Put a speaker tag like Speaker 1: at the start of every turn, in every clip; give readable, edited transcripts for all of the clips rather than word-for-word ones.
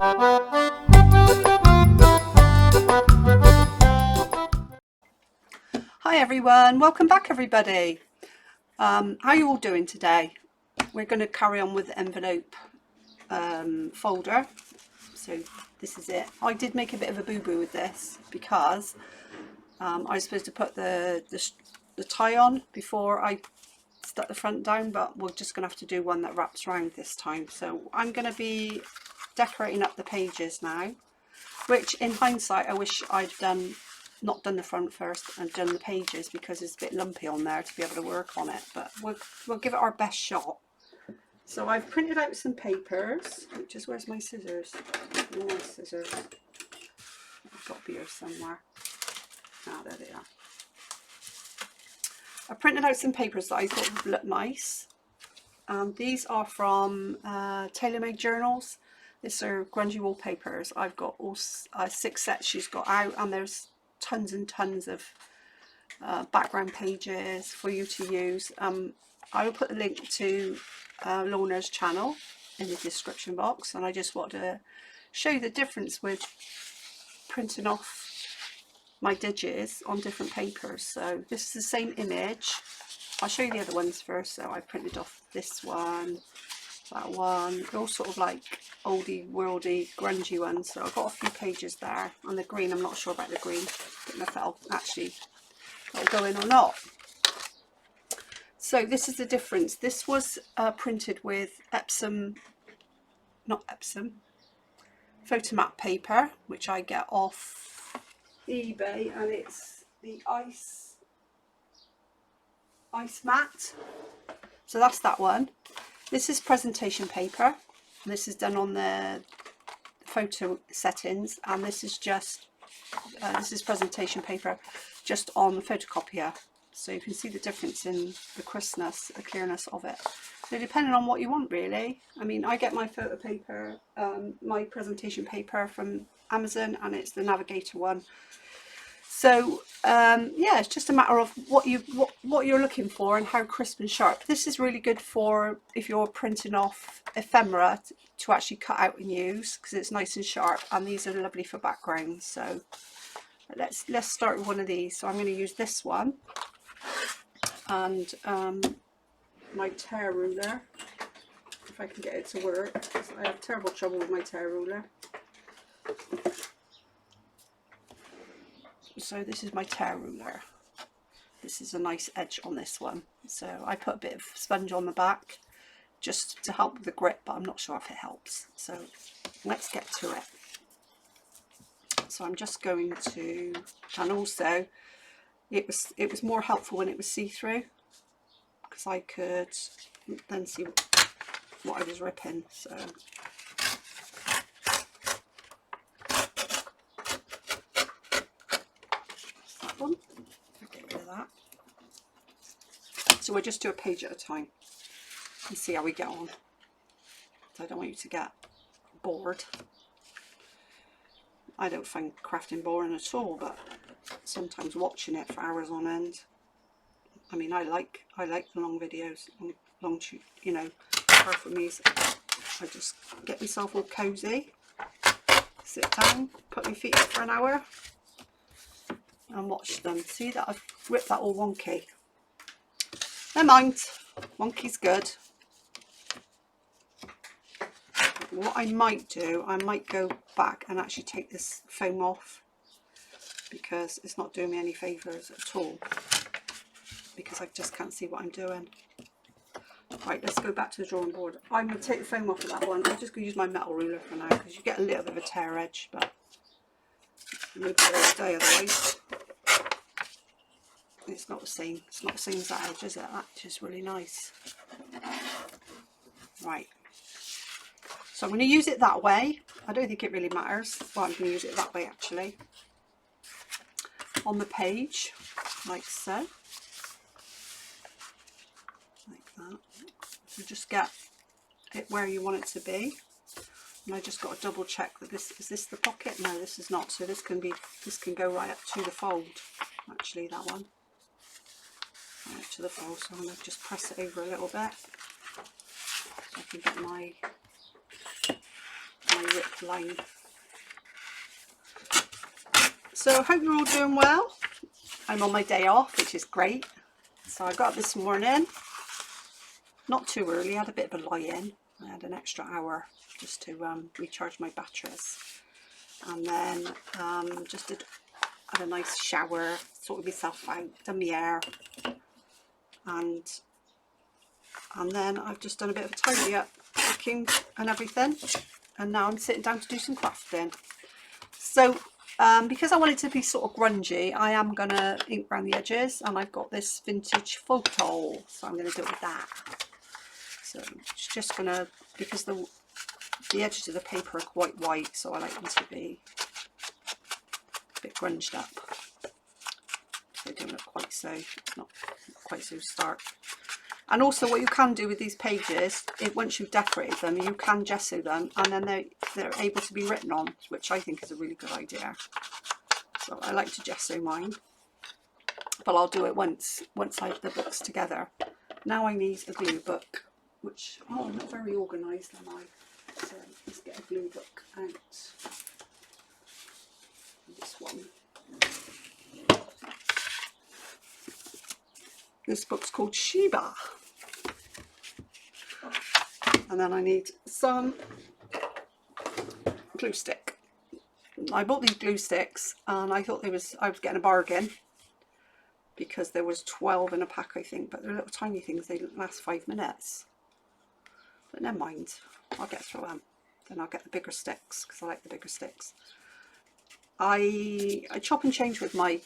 Speaker 1: Hi everyone, welcome back everybody. How are you all doing today? We're going to carry on with the envelope folder. So this is it. I did make a bit of a boo-boo with this because I was supposed to put the tie on before I stuck the front down, but we're just going to have to do one that wraps around this time. So I'm going to be decorating up the pages now, which in hindsight I wish I'd not done the front first and done the pages, because it's a bit lumpy on there to be able to work on it, but we'll give it our best shot. So I've printed out some papers, which is, where's my scissors? Oh, my scissors. I've got here somewhere. Ah, there they are. I printed out some papers that I thought would look nice. These are from TaylorMade Journals. These are grungy wallpapers. I've got all 6 sets she's got out, and there's tons and tons of background pages for you to use. I will put the link to Lorna's channel in the description box, and I just want to show you the difference with printing off my digits on different papers. So this is the same image. I'll show you the other ones first. So I printed off this one, that one, they're all sort of like oldie worldy grungy ones. So I've got a few pages there. And the green, I'm not sure about the green, don't know if that'll actually go in or not. So this is the difference. This was printed with photomat paper, which I get off eBay, and it's the ice mat. So that's that one. This is presentation paper, and this is done on the photo settings, and this is just this is presentation paper just on the photocopier. So you can see the difference in the crispness, the clearness of it. So depending on what you want, really. I mean, I get my photo paper, my presentation paper from Amazon, and it's the Navigator one. So yeah, it's just a matter of what you're looking for and how crisp and sharp. This is really good for if you're printing off ephemera to actually cut out and use, because it's nice and sharp, and these are lovely for backgrounds. So let's start with one of these. So I'm going to use this one, and my tear ruler, if I can get it to work, because I have terrible trouble with my tear ruler. So this is my tear ruler. This is a nice edge on this one. So I put a bit of sponge on the back just to help with the grip, but I'm not sure if it helps. So let's get to it. So I'm just going to, and also it was more helpful when it was see-through, because I could then see what I was ripping. So that one, I'll get rid of that. So we'll just do a page at a time and see how we get on. So I don't want you to get bored. I don't find crafting boring at all, but sometimes watching it for hours on end. I mean, I like the long videos, long you know, for me. I just get myself all cozy, sit down, put my feet up for an hour, and watch them. See that I've ripped that all wonky. Never mind, wonky's good. What I might do, I might go back and actually take this foam off, because it's not doing me any favours at all, because I just can't see what I'm doing. Right, let's go back to the drawing board. I'm going to take the foam off of that one. I'm just going to use my metal ruler for now, because you get a little bit of a tear edge, but maybe it'll stay otherwise. It's not the same. It's not the same as that edge, is it? That edge is really nice. Right. So I'm going to use it that way. I don't think it really matters. Well, I'm going to use it that way actually. On the page, like so. Like that. So just get it where you want it to be. And I just got to double check that this is this the pocket? No, this is not. So this can go right up to the fold. Actually, that one. Right up to the fold. So I'm going to just press it over a little bit. So I can get my my ripped line. So I hope you're all doing well. I'm on my day off, which is great. So I got up this morning, not too early, I had a bit of a lie-in. I had an extra hour just to recharge my batteries. And then just had a nice shower, sorted myself out, done my hair. And then I've just done a bit of a tidy up, cooking and everything. And now I'm sitting down to do some crafting. So because I want it to be sort of grungy, I am going to ink around the edges, and I've got this vintage photo, so I'm going to do it with that. So it's just going to, because the edges of the paper are quite white, so I like them to be a bit grunged up. They don't look quite so, it's not quite so stark. And also what you can do with these pages, once you've decorated them, you can gesso them, and then they're able to be written on, which I think is a really good idea. So I like to gesso mine, but I'll do it once I have the books together. Now I need a glue book, which, oh, I'm not very organised, am I? So let's get a glue book out. This one. This book's called Sheba. And then I need some glue stick. I bought these glue sticks and I thought I was getting a bargain because there was 12 in a pack, I think, but they're little tiny things, they last 5 minutes. But never mind, I'll get through them. Then I'll get the bigger sticks because I like the bigger sticks. I chop and change with my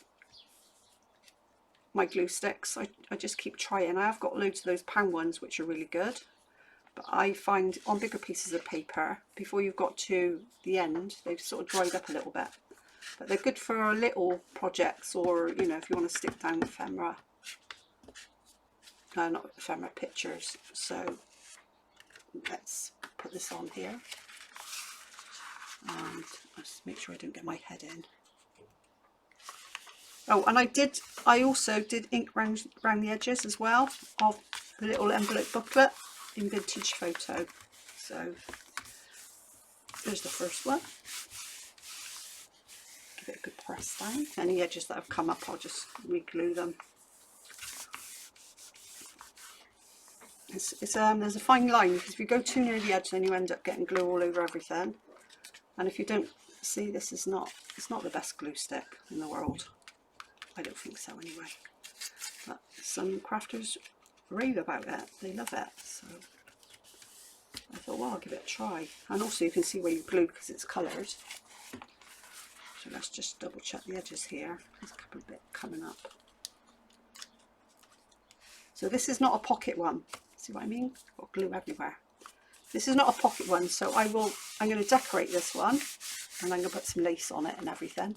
Speaker 1: glue sticks. I just keep trying. I have got loads of those pound ones which are really good, but I find on bigger pieces of paper, before you've got to the end, they've sort of dried up a little bit. But they're good for little projects, or you know, if you want to stick down ephemera, not ephemera, pictures. So let's put this on here, and let's make sure I don't get my head in. Oh, and I also did ink round the edges as well of the little envelope booklet in vintage photo. So there's the first one. Give it a good press down. Any edges that have come up, I'll just re-glue them. There's a fine line, because if you go too near the edge, then you end up getting glue all over everything. And if you don't see, it's not the best glue stick in the world. I don't think so anyway, but some crafters rave about it, they love it, so I thought, well, I'll give it a try. And also you can see where you glue because it's coloured. So let's just double check the edges here. There's a couple of bits coming up. So this is not a pocket one, see what I mean? Got glue everywhere. This is not a pocket one, so I'm going to decorate this one, and I'm going to put some lace on it and everything.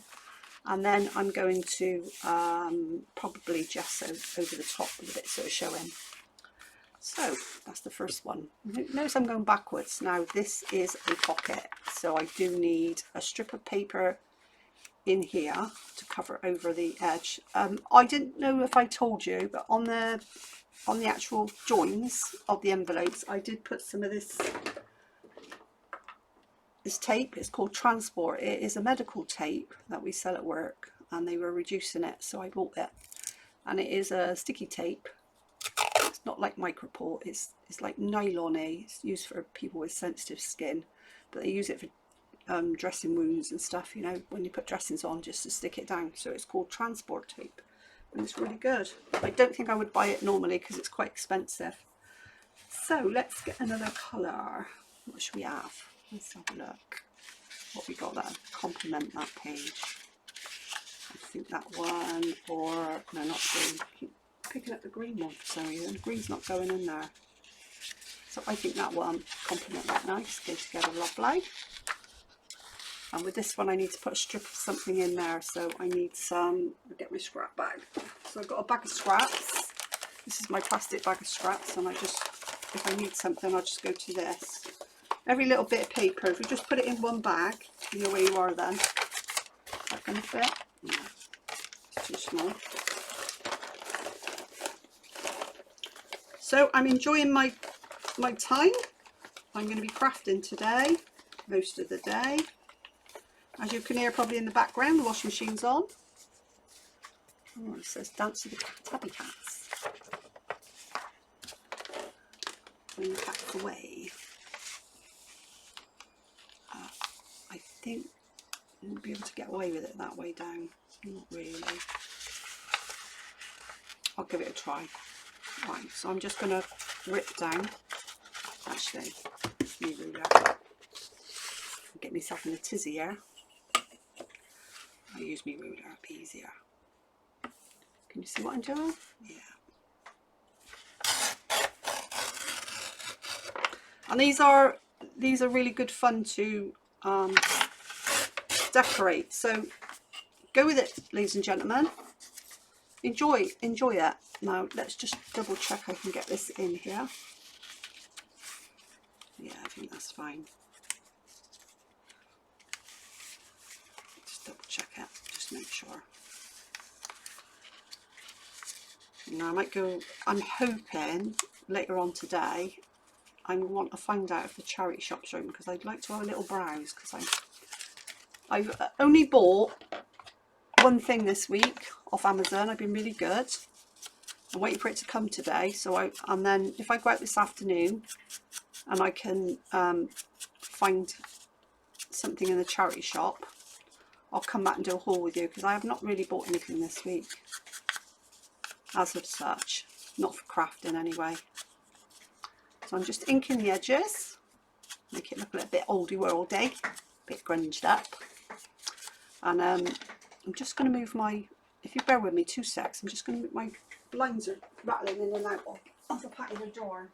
Speaker 1: And then I'm going to probably gesso over the top with a bit sort of showing. So that's the first one. Notice I'm going backwards. Now this is a pocket, so I do need a strip of paper in here to cover over the edge. I didn't know if I told you, but on the actual joins of the envelopes, I did put some of this tape. It's called Transport. It is a medical tape that we sell at work, and they were reducing it, so I bought it. And it is a sticky tape. It's not like Microport. It's like nylon-y. It's used for people with sensitive skin, but they use it for dressing wounds and stuff, you know, when you put dressings on, just to stick it down. So it's called Transport tape, and it's really good. I don't think I would buy it normally because it's quite expensive. So let's get another colour. What should we have? Let's have a look what we got that complement that page. I think that one, or no, not green. I keep picking up the green one for some reason. The green's not going in there. So I think that one complement that nice, go together lovely. And with this one I need to put a strip of something in there, so I need some, I'll get my scrap bag. So I've got a bag of scraps. This is my plastic bag of scraps, and if I need something, I'll just go to this. Every little bit of paper, if you just put it in one bag, you know where you are then. Is that going to fit? No, it's too small. So I'm enjoying my time. I'm going to be crafting today. most of the day. As you can hear probably in the background, the washing machine's on. Oh, it says dance with the tabby cats. Bring the cats away. I think you'll be able to get away with it that way down. Not really. I'll give it a try. Right, so I'm just going to rip down. Actually, me ruler. Get myself in a tizzy here. I'll use my ruler, it'll be easier. Can you see what I'm doing? Yeah. And these are really good fun to decorate. So go with it, ladies and gentlemen. Enjoy it. Now let's just double check I can get this in here. Yeah, I think that's fine. Just double check it, just make sure. Now I might go, I'm hoping later on today I want to find out if the charity shop's open, because I'd like to have a little browse, because I've only bought one thing this week off Amazon. I've been really good. I'm waiting for it to come today, and then if I go out this afternoon and I can find something in the charity shop, I'll come back and do a haul with you, because I have not really bought anything this week as of such, not for crafting anyway. So I'm just inking the edges, make it look a little bit oldie worldy, a bit grunged up. And I'm just going to move my, if you bear with me 2 secs, I'm just going to move, my blinds are rattling in and out of the patio door,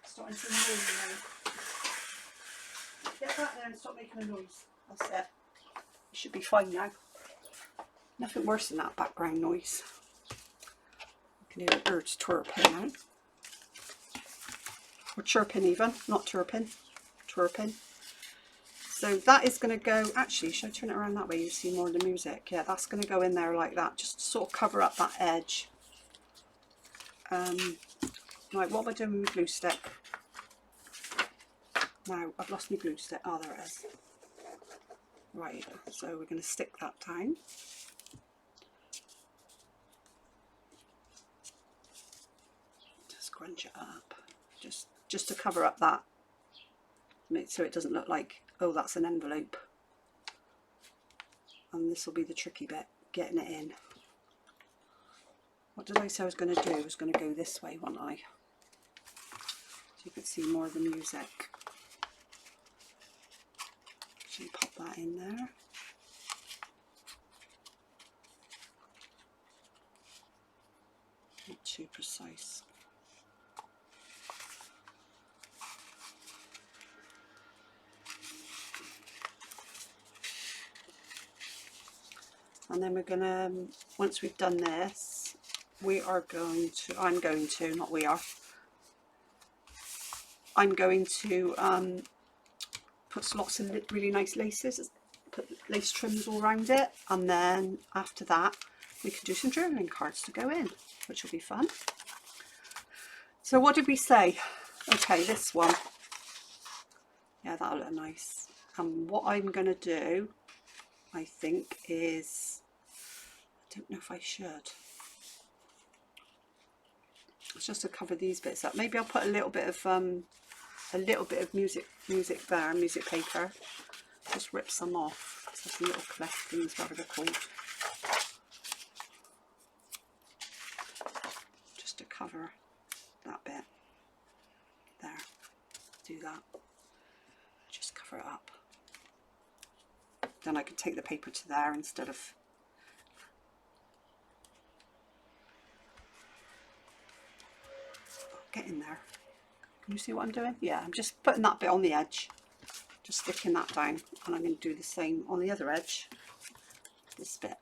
Speaker 1: starting to move now. Get back there and stop making a noise. That's it. It should be fine now. Nothing worse than that background noise. You can hear the birds chirping now. Or chirping even, not chirping, chirping. So that is going to go, actually, should I turn it around that way? You see more of the music. Yeah, that's going to go in there like that, just to sort of cover up that edge. Right, what am I doing with my glue stick? Now, I've lost my glue stick. Oh, there it is. Right, so we're going to stick that down. Just scrunch it up, just to cover up that, so it doesn't look like, oh, that's an envelope. And this will be the tricky bit, getting it in. What did I say I was going to do? I was going to go this way, wasn't I? So you could see more of the music. So you pop that in there. Not too precise. And then we're going to, once we've done this, we are going to, I'm going to, not we are, I'm going to put lots of really nice laces, put lace trims all around it, and then after that we can do some journaling cards to go in, which will be fun. So what did we say? Okay, this one, yeah, that'll look nice. And what I'm going to do, I think, is, I don't know if I should, it's just to cover these bits up. Maybe I'll put a little bit of music there, music paper. Just rip some off. So some little cleft things, whatever they're called. Just to cover that bit. There. Do that. Just cover it up. Then I can take the paper to there instead of. Get in there. Can you see what I'm doing? Yeah, I'm just putting that bit on the edge, just sticking that down, and I'm going to do the same on the other edge, this bit.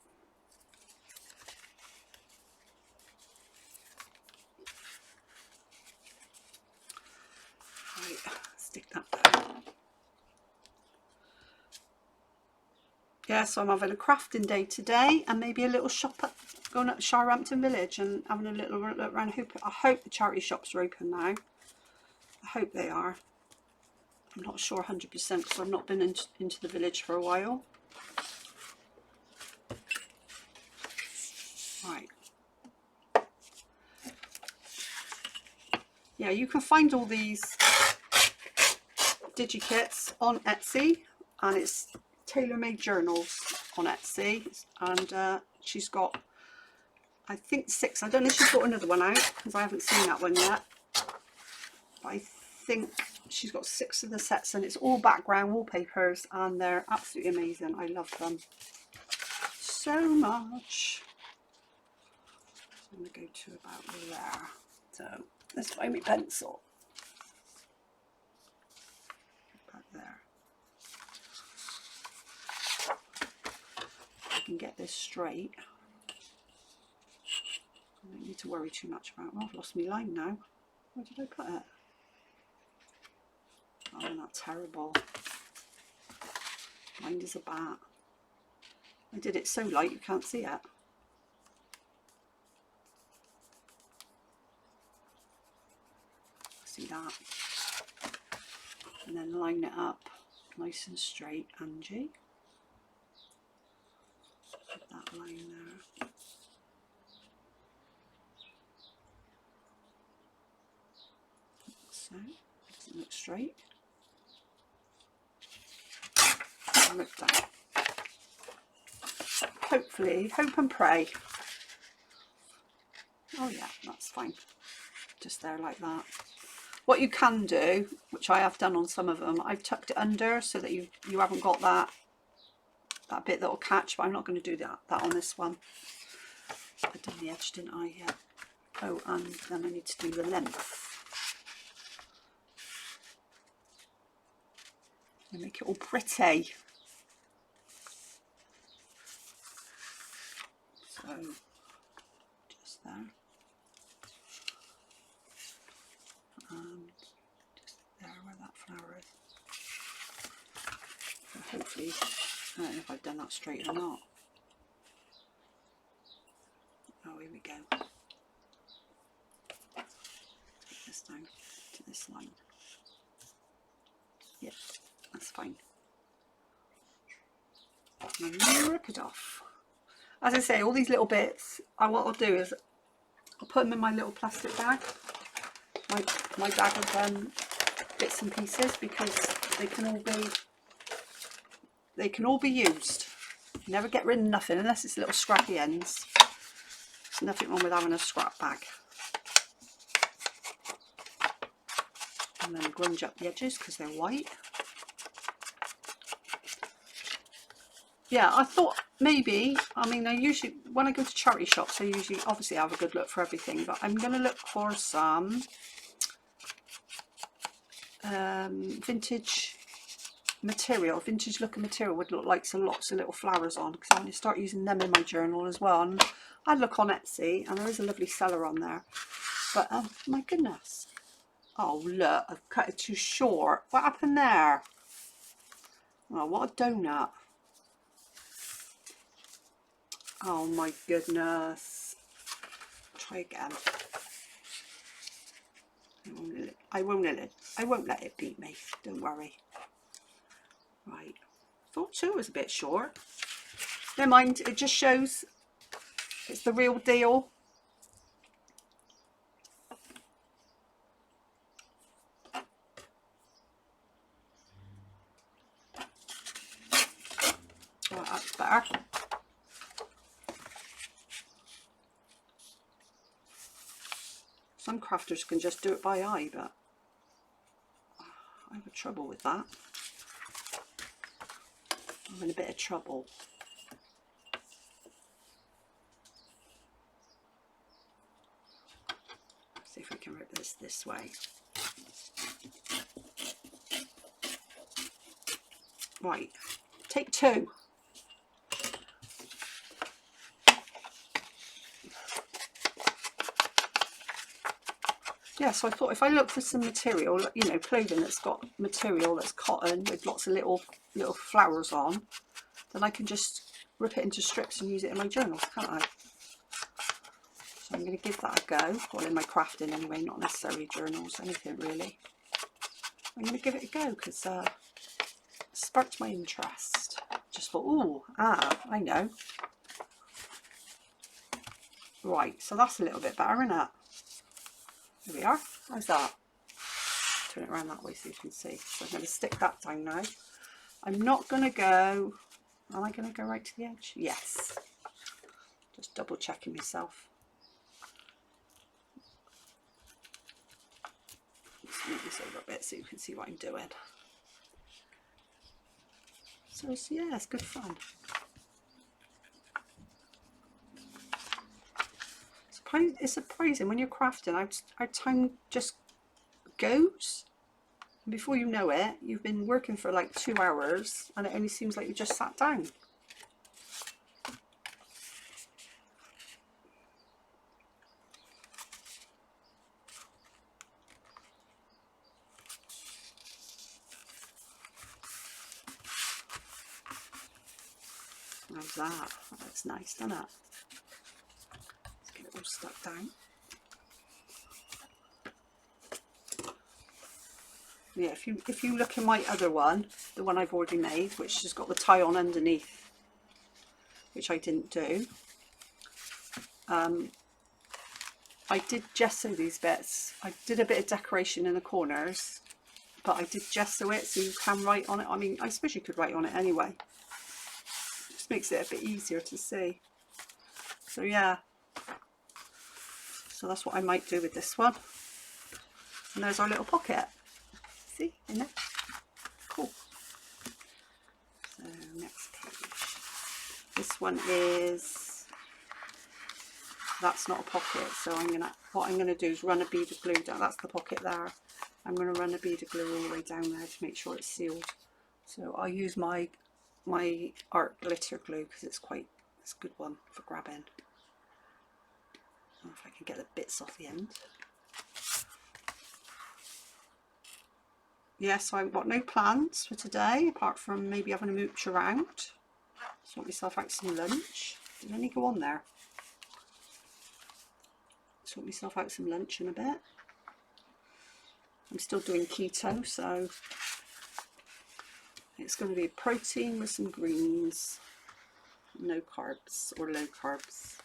Speaker 1: Right, stick that down. Yeah, so I'm having a crafting day today, and maybe a little shop up, going up Shirehampton Village and having a little look around. I hope the charity shops are open now. I hope they are. I'm not sure 100% because I've not been into the village for a while. Right. Yeah, you can find all these DigiKits on Etsy, and it's tailor-made journals on Etsy, and she's got, I think, 6. I don't know if she's got another one out because I haven't seen that one yet, but I think she's got 6 of the sets, and it's all background wallpapers, and they're absolutely amazing. I love them so much. I'm going to go to about there. So let's find my pencil. About there. I can get this straight. I don't need to worry too much about it. Oh, I've lost my line now. Where did I put it? Oh, that's terrible. Blind as a bat. I did it so light you can't see it. See that? And then line it up nice and straight, Angie. Put that line there. So, it doesn't look straight. And look down. Hopefully, hope and pray. Oh yeah, that's fine. Just there like that. What you can do, which I have done on some of them, I've tucked it under so that you haven't got that bit that will catch, but I'm not going to do that on this one. I've done the edge, didn't I? Yeah. Oh, and then I need to do the length. And make it all pretty. So, just there. And just there where that flower is. So hopefully, I don't know if I've done that straight or not. Oh, here we go. Take this down to this line. Yep, that's fine. And then rip it off. As I say, all these little bits, what I'll do is I'll put them in my little plastic bag. My bag of bits and pieces, because they can all be used. You never get rid of nothing unless it's little scrappy ends. There's nothing wrong with having a scrap bag. And then grunge up the edges because they're white. Yeah, I thought maybe, I mean, I usually, when I go to charity shops, I usually obviously have a good look for everything, but I'm going to look for some vintage material, vintage looking material with lots and lots of little flowers on, because I'm going to start using them in my journal as well. And I look on Etsy, and there is a lovely seller on there, but my goodness, oh look, I've cut it too short. What happened there? Oh, what a donut. Oh my goodness. Try again. I won't let it beat me. Don't worry. Right. Thought 2 was a bit short. Never mind. It just shows it's the real deal. Right, that's better. Some crafters can just do it by eye, but I have trouble with that. I'm in a bit of trouble. Let's see if we can rip this way. Right, take 2. Yeah, so I thought if I look for some material, you know, clothing that's got material that's cotton with lots of little flowers on, then I can just rip it into strips and use it in my journals, can't I? So I'm going to give that a go, well, in my crafting anyway, not necessarily journals, anything really. I'm going to give it a go because it sparked my interest. Just thought, oh, I know. Right, so that's a little bit better, isn't it? There we are. How's that? Turn it around that way so you can see. So I'm going to stick that down now. I'm not going to go... Am I going to go right to the edge? Yes. Just double checking myself. Just move this over a bit so you can see what I'm doing. So yeah, it's good fun. It's surprising when you're crafting how time just goes. And before you know it, you've been working for like 2 hours and it only seems like you just sat down. How's that? That looks nice, doesn't it? Let's get it all stuck down. Yeah, if you look in my other one, the one I've already made, which has got the tie on underneath, which I didn't do, I did gesso these bits. I did a bit of decoration in the corners, but I did gesso it so you can write on it. I mean, I suppose you could write on it anyway. It just makes it a bit easier to see. So yeah, so that's what I might do with this one. And there's our little pocket. See, in there? Cool. So next page. This one is, that's not a pocket, so what I'm gonna do is run a bead of glue down. That's the pocket there. I'm gonna run a bead of glue all the way down there to make sure it's sealed. So I'll use my art glitter glue because it's a good one for grabbing. If I can get the bits off the end. Yes, I've got no plans for today apart from maybe having a mooch around. Sort myself out some lunch. Did any go on there? Sort myself out some lunch in a bit. I'm still doing keto, so it's going to be protein with some greens, no carbs or low carbs,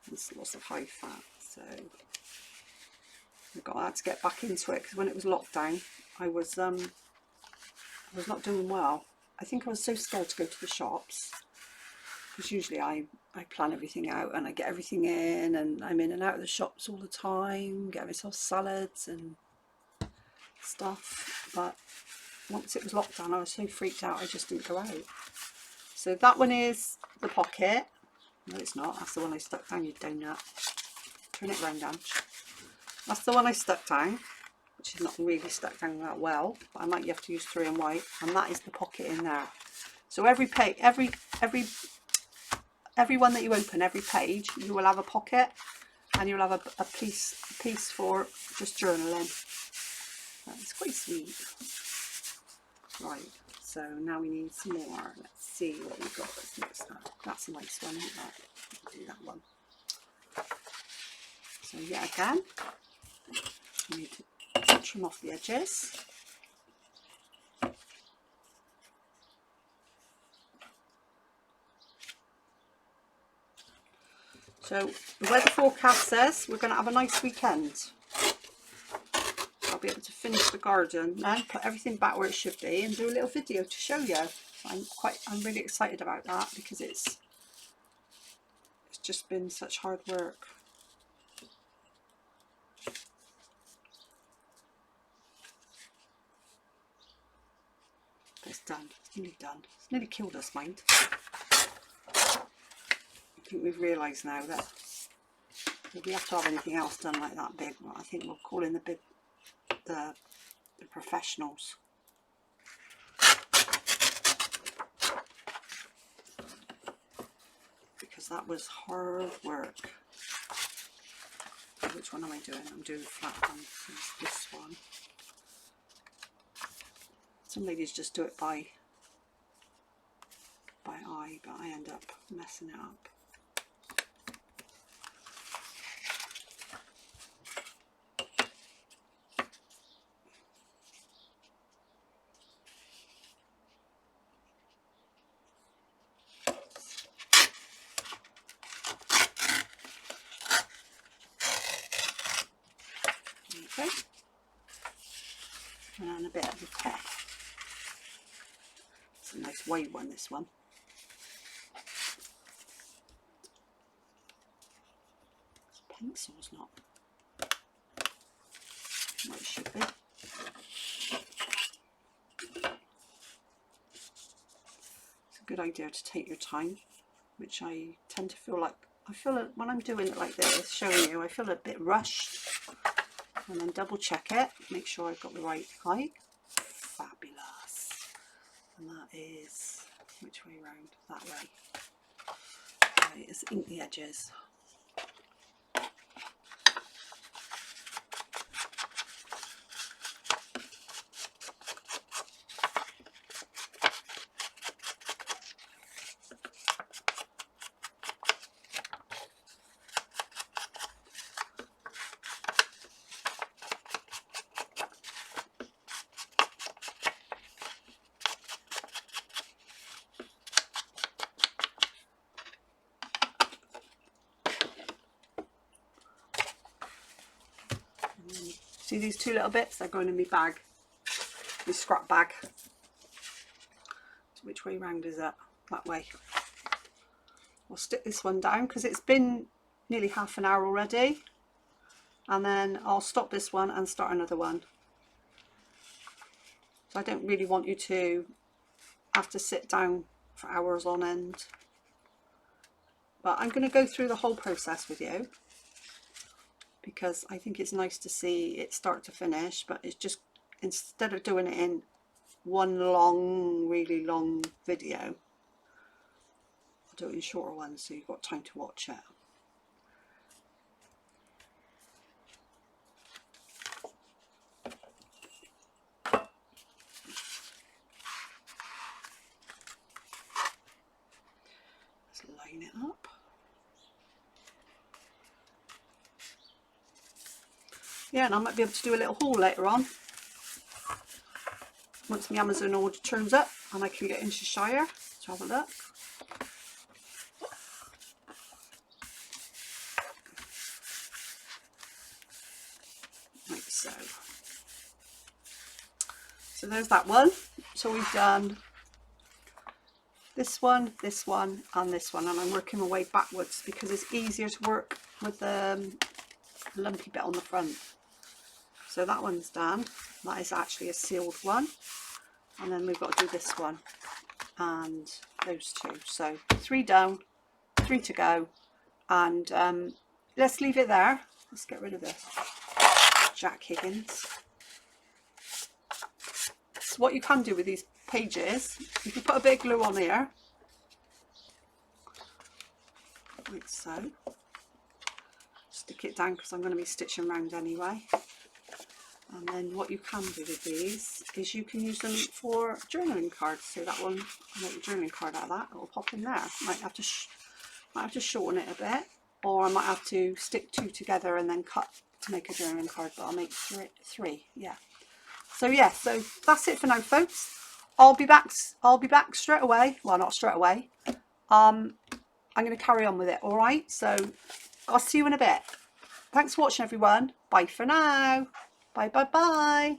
Speaker 1: and lots of high fat. So I had to get back into it because when it was lockdown, I was not doing well. I think I was so scared to go to the shops because usually I plan everything out and I get everything in and I'm in and out of the shops all the time, get myself salads and stuff. But once it was lockdown, I was so freaked out I just didn't go out. So that one is the pocket. No, it's not. That's the one I stuck down, you donut. Turn it round, Ange. That's the one I stuck down, which is not really stuck down that well, but I might have to use 3 and white, and that is the pocket in there. So every page, every one that you open, every page, you will have a pocket, and you'll have a piece for just journaling. It's quite sweet. Right, so now we need some more. Let's see what we've got. Let's mix that. That's a nice one, isn't that? We'll do that one. So yet again, you need to trim off the edges. So the weather forecast says we're going to have a nice weekend. I'll be able to finish the garden and put everything back where it should be and do a little video to show you. I'm really excited about that because it's just been such hard work. But it's done. It's nearly done. It's nearly killed us, mind. I think we've realised now that if we have to have anything else done like that big, well, I think we'll call in the professionals. Because that was hard work. Which one am I doing? I'm doing the flat one. This one. Some ladies just do it by eye, but I end up messing it up. and a bit of repair. It's a nice wide one, this one. Pencil's not what it should be. It's a good idea to take your time, which I tend to feel like, when I'm doing it like this, showing you, I feel a bit rushed. And then double check it, make sure I've got the right height. Fabulous. And that is, which way round? That way. Right, let's ink the edges. See these two little bits? They're going in my bag, my scrap bag. So which way round is that? That way. I'll stick this one down because it's been nearly half an hour already. And then I'll stop this one and start another one. So I don't really want you to have to sit down for hours on end. But I'm going to go through the whole process with you, because I think it's nice to see it start to finish, but it's just, instead of doing it in one long, really long video, I'll do it in shorter ones so you've got time to watch it. Let's line it up. Yeah, and I might be able to do a little haul later on once my Amazon order turns up and I can get into Shire to have a look. Like so. So there's that one. So we've done this one, and this one, and I'm working my way backwards because it's easier to work with the lumpy bit on the front. So that one's done. That is actually a sealed one. And then we've got to do this one and those two. So 3 down, 3 to go. And let's leave it there. Let's get rid of this. Jack Higgins. So what you can do with these pages, if you put a bit of glue on here, like so. Stick it down because I'm going to be stitching around anyway. And then what you can do with these is you can use them for journaling cards. So that one, I'll make a journaling card out of that. It'll pop in there. Might have to shorten it a bit, or I might have to stick 2 together and then cut to make a journaling card. But I'll make three. Yeah. So yeah. So that's it for now, folks. I'll be back straight away. Well, not straight away. I'm going to carry on with it. All right. So I'll see you in a bit. Thanks for watching, everyone. Bye for now. Bye, bye, bye.